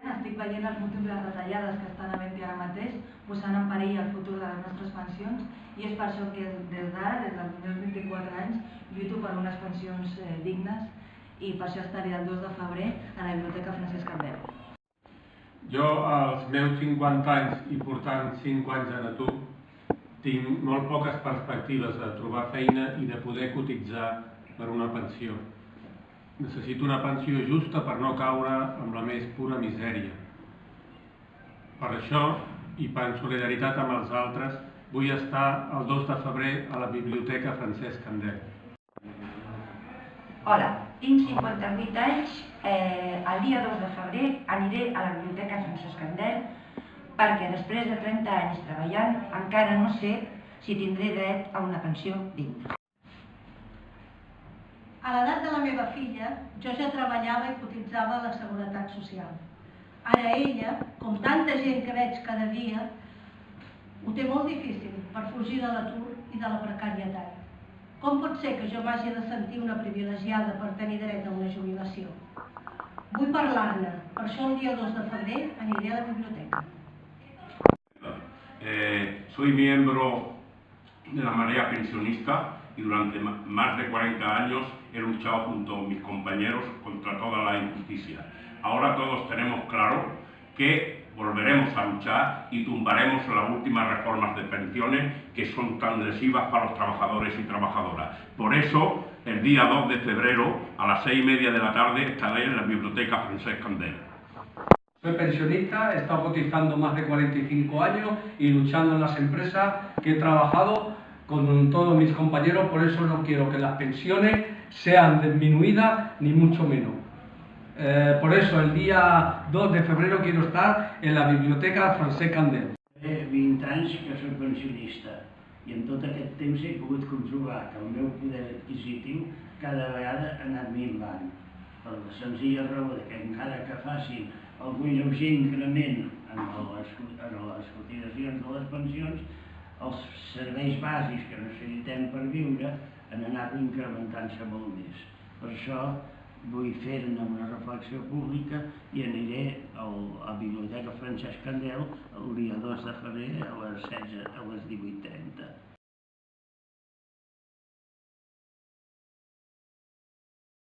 Estic veient els motius de les retallades que estan havent-hi ara mateix, posant en perill el futur de les nostres pensions, i és per això que des d'ara, des dels meus 24 anys, lluito per unes pensions dignes, i per això estaré el 2 de febrer a la Biblioteca Francesc Cambet. Jo, als meus 50 anys i portant 5 anys en atur, tinc molt poques perspectives de trobar feina i de poder cotitzar per una pensió. Necessito una pensió justa per no caure amb la més pura misèria. Per això, i per solidaritat amb els altres, vull estar el 2 de febrer a la Biblioteca Francesc Candel. Hola, tinc 58 anys. El dia 2 de febrer aniré a la Biblioteca Francesc Candel perquè després de 30 anys treballant encara no sé si tindré dret a una pensió digna. A l'edat de la meva filla, jo ja treballava i cotitzava a la Seguretat Social. Ara ella, com tanta gent que veig cada dia, ho té molt difícil per fugir de l'atur i de la precarietat. Com pot ser que jo m'hagi de sentir una privilegiada per tenir dret a una jubilació? Vull parlar-ne, per això el dia 2 de febrer aniré a la biblioteca. Soy miembro de la Marea Pensionista y durante más de 40 años he luchado junto a mis compañeros contra toda la injusticia. Ahora todos tenemos claro que volveremos a luchar y tumbaremos las últimas reformas de pensiones que son tan lesivas para los trabajadores y trabajadoras. Por eso, el día 2 de febrero, a las 6:30 de la tarde, estaré en la Biblioteca Francesc Candel. Soy pensionista, he estado cotizando más de 45 años y luchando en las empresas que he trabajado con todos mis compañeros, por eso no quiero que las pensiones sean disminuidas ni mucho menos. Por eso el día 2 de febrero quiero estar en la Biblioteca Francesc Candel. 20 anys que soc pensionista i en tot aquest temps he pogut comprovar que el meu poder adquisitiu cada vegada ha anat minvant, per la senzilla raó que encara que facin algun lleuger increment en les cotitzacions de les pensions, els serveis bàsics que necessitem per viure han anat incrementant-se molt més. Per això vull fer-ne una reflexió pública i aniré a la Biblioteca Francesc Candel el dia 2 de febrer a les 18:30.